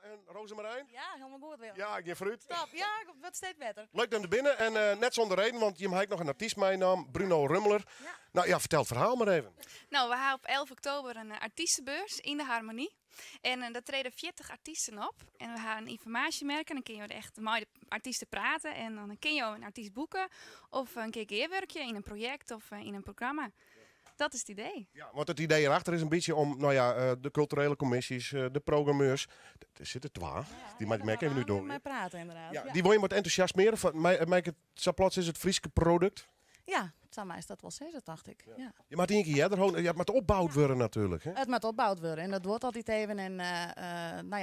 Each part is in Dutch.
en Rosemarijn? Ja, helemaal goed weer. Ja, ik ben fruit. Stop, ja, wat steeds beter. Leuk dat je er binnen. En net zonder reden, want je hebt nog een artiest meenam, Bruno Rumler. Ja. Nou ja, vertel het verhaal maar even. Nou, we hebben op 11 oktober een artiestenbeurs in de Harmonie. En daar treden 40 artiesten op. En we gaan een informatiemerk. En dan kun je echt met de artiesten praten. En dan kun je een artiest boeken. Of een keer werkje in een project of in een programma. Dat is het idee. Ja, want het idee erachter is een beetje om de culturele commissies, de programmeurs. Er zitten 12. Die merken even nu door. Met praten inderdaad. Ja, die wil je wat enthousiasmeren. Zo plots is het Friese product. Ja, zou mij is dat wel zeggen, dacht ik. Ja. Je moet één keer je moet opgebouwd worden natuurlijk. Hè? Het moet opgebouwd worden en dat wordt altijd even. En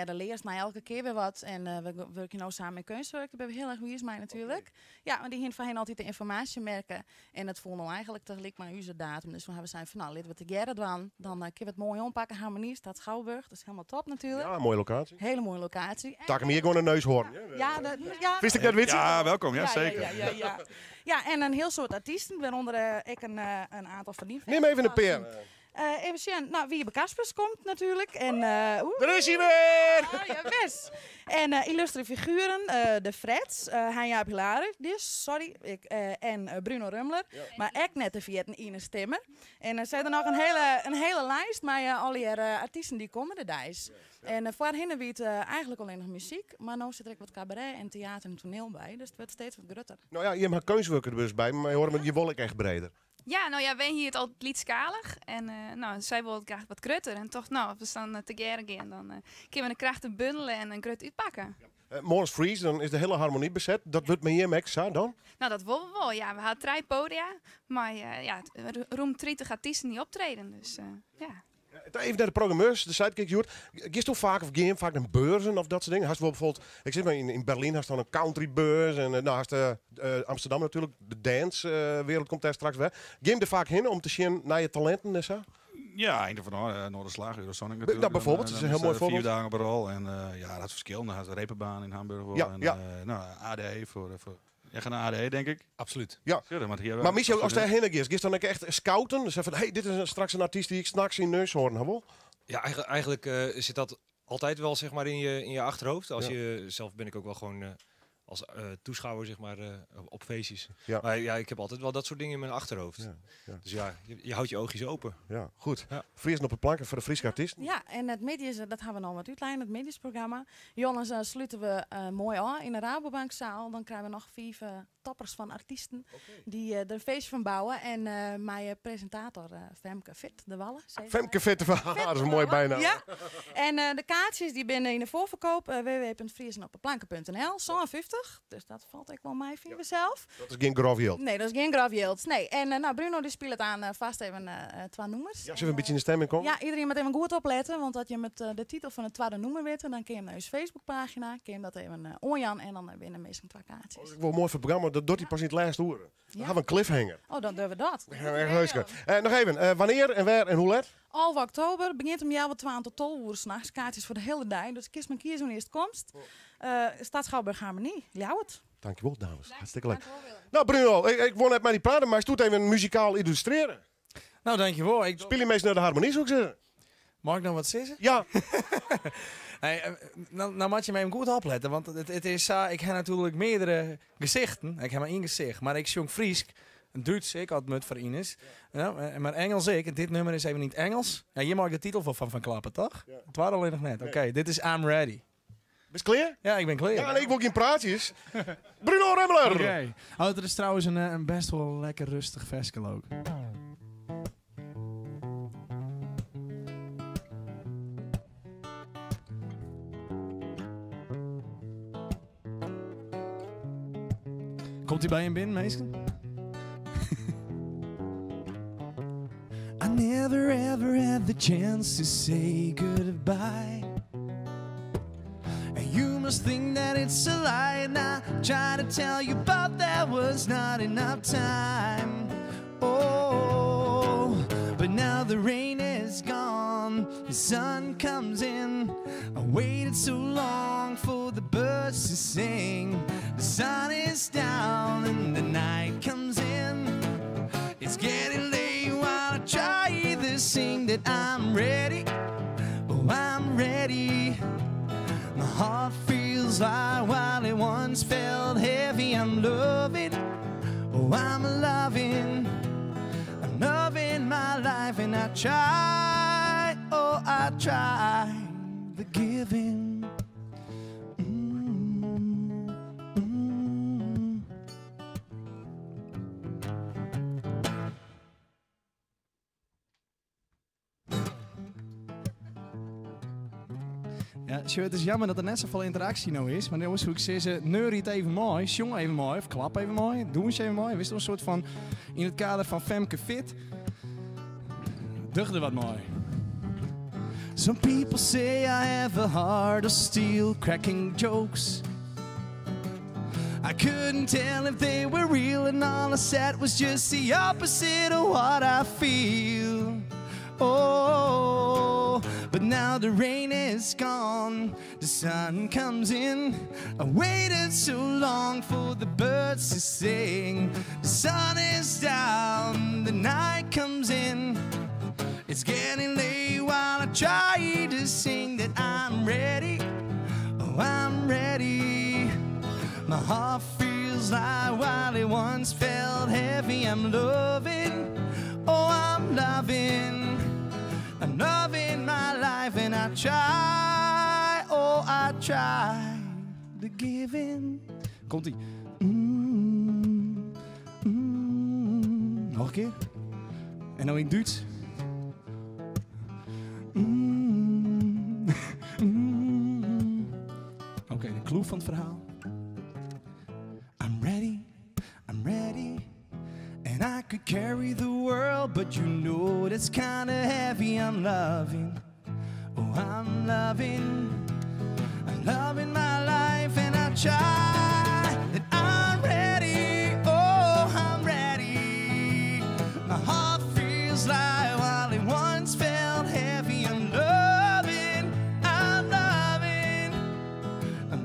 de leert mij elke keer weer wat. En we werken nu samen in kunstwerk. Dat ben we heel erg goed mij natuurlijk. Okay. Ja, maar die hint van hen altijd de informatie merken. En het voelde nou eigenlijk tegelijk maar onze datum. Dus we hebben zijn van nou, laten we het together doen. Dan kunnen we het mooi ompakken. Harmonie staat Schouwburg. Dat is helemaal top natuurlijk. Ja, mooie locatie. Hele mooie locatie. Tak hem hier gewoon een neushoorn. Wist ik dat wist? Ja, welkom. Ja, zeker. Ja, en een heel soort artiesten, waaronder ik een aantal van die. Neem even een peer. Even zien, nou, Wiebe Kaspers komt natuurlijk. En, Daar is hij weer! Ja, best. En illustre figuren, de Freds, Hanja Pilaris, en Bruno Rumler. Ja. Maar ik net de Viet en Ine Stimmer. En er zijn er nog een hele lijst met al die artiesten die komen de dijs. Ja. En voorheen weet eigenlijk alleen nog muziek, maar nu zit er ook wat cabaret en theater en toneel bij. Dus het wordt steeds wat groter. Nou ja, je hebt keuzwerken er dus bij, maar je hoort met je wolk echt breder. Ja, nou ja, wij hier het altijd liedskalig. En zij wil graag wat krutter. En toch, nou, als we staan te gaan, dan kunnen we de krachten bundelen en een krut uitpakken. Morgens Freeze, dan is de hele Harmonie bezet. Dat wordt me hier extra dan? Nou, dat willen we wel. Ja, we hadden 3 podia. Maar roem 30 artiesten die optreden. Dus ja. Even naar de programmeurs, de sidekick Joert. Gist toch vaak vaak naar beurzen of dat soort dingen? Hast wel bijvoorbeeld, ik zit maar in Berlijn, hast dan een countrybeurs en hast Amsterdam natuurlijk, de dance wereld komt daar straks weg. Game er vaak heen om te zien naar je talenten en zo? Ja, einde van Noorderslag, Eurosonic natuurlijk. Dat bijvoorbeeld, dat is een heel mooi voorbeeld. 4 dagen op een rol en dat verschilt. Dan had de Reeperbaan in Hamburg wel en ADE voor jij gaat naar ADE, denk ik? Absoluut. Ja. Maar Michel, als daar heen is dan echt scouten? Dus van, hey, dit is straks een artiest die ik s'nachts in neus hoor. Wel? Ja, eigenlijk zit dat altijd wel zeg maar in je achterhoofd. Zelf ben ik ook wel gewoon als toeschouwer zeg maar op feestjes. Ja. Maar ja, ik heb altijd wel dat soort dingen in mijn achterhoofd. Ja. Ja. Dus ja, je houdt je oogjes open. Ja, goed. Ja. Vriezen op het planken voor de Friese artiesten. Ja, en het medisch, dat hebben we nog wat uitlijnen, het medisch-programma. Jongens, sluiten we mooi aan in de Rabobankzaal. Dan krijgen we nog 5 toppers van artiesten die er een feestje van bouwen. En mijn presentator Femke Fit de Wallen. Femke Fit de Wallen, dat is een mooie bijnaam. Ja. En de kaartjes die binnen in de voorverkoop www.vriezenopdeplanken.nl, zo'n 50. Dus dat valt ik wel mij via mezelf. Dat is geen grof yield. Nee, dat is geen grof yield. Nee. En Bruno die speelt aan vast even 2 nummers. Ja, zullen we een beetje in de stemming komen? Ja, iedereen moet even goed opletten. Want dat je met de titel van het tweede nummer weet, dan kun je hem naar je Facebookpagina, kun je dat even onjan en dan winnen meestal 2 kaartjes. Ik wil mooi voor het programma, dat doet hij pas in het laatste horen. Dan hebben we een cliffhanger. Oh, dan doen we dat. Nog even, wanneer en waar en hoe laat? 11 oktober begint om jou 12 tot 12 uur 's nachts. Kaartjes voor de hele dag. Dus kies maar kiezen wanneer het komst. Stad Schouwburg Harmonie. Jou het. Dankjewel, dames. Hartstikke leuk. Nou, Bruno, ik wou net maar niet praten, maar je doet even muzikaal illustreren. Nou, dankjewel. Speel je meestal naar de Harmonie, zou ik zeggen? Mag ik nog wat zeggen? Ja. Hey, nou moet je mij goed opletten, want het is ik heb natuurlijk meerdere gezichten. Ik heb maar 1 gezicht, maar ik zong Fries, Duits, ik had met voor Ines. Ja, maar Engels ik. Dit nummer is even niet Engels. Ja, hier mag ik de titel van klappen, toch? Ja. Het waren alleen nog net. Oké, dit is I'm Ready. Ben je klaar? Ja, ik ben klaar. Ja, en ik wil geen praatjes. Bruno Rumler! Oké. Oh, het is trouwens een best wel lekker rustig festival ook. Komt hij bij hem binnen, meestal? I never ever had the chance to say goodbye. And you must think that it's a lie. And I try to tell you, but there was not enough time. Oh, but now the rain is gone, the sun comes in. I waited so long for the birds to sing. The sun is down and the night comes in. It's getting late while I try to sing that I'm ready. Oh, I'm ready. My heart feels light while it once felt heavy. I'm loving, oh I'm loving my life, and I try, oh I try the giving. Ja, het is jammer dat er net zoveel interactie nou is. Maar jongens, hoe ik zeg, neurie het even mooi, zong even mooi, of klap even mooi, doe eens even mooi. Wist je, een soort van, in het kader van Femke Fit, duchde wat mooi. Some people say I have a heart of steel, cracking jokes. I couldn't tell if they were real, and all I said was just the opposite of what I feel. Oh, but now the rain is gone, the sun comes in. I waited so long for the birds to sing. The sun is down, the night comes in. It's getting late while I try to sing that I'm ready. Oh, I'm ready. My heart feels light while it once felt heavy. I'm loving, oh I'm loving my life, and I try, oh I try the giving. Komt-ie. Nog een keer. En nou in Duits. Oké, de clue van het verhaal. I'm ready, and I could carry the world, but you know that's kinda heavy. I'm loving, oh I'm loving my life, and I try that I'm ready, oh I'm ready. My heart feels light while it once felt heavy. I'm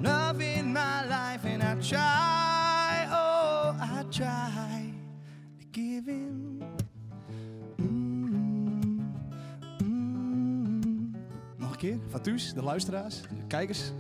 loving my life, and I try, oh I try to give in. Nog een keer, Fatuus, de luisteraars, de kijkers.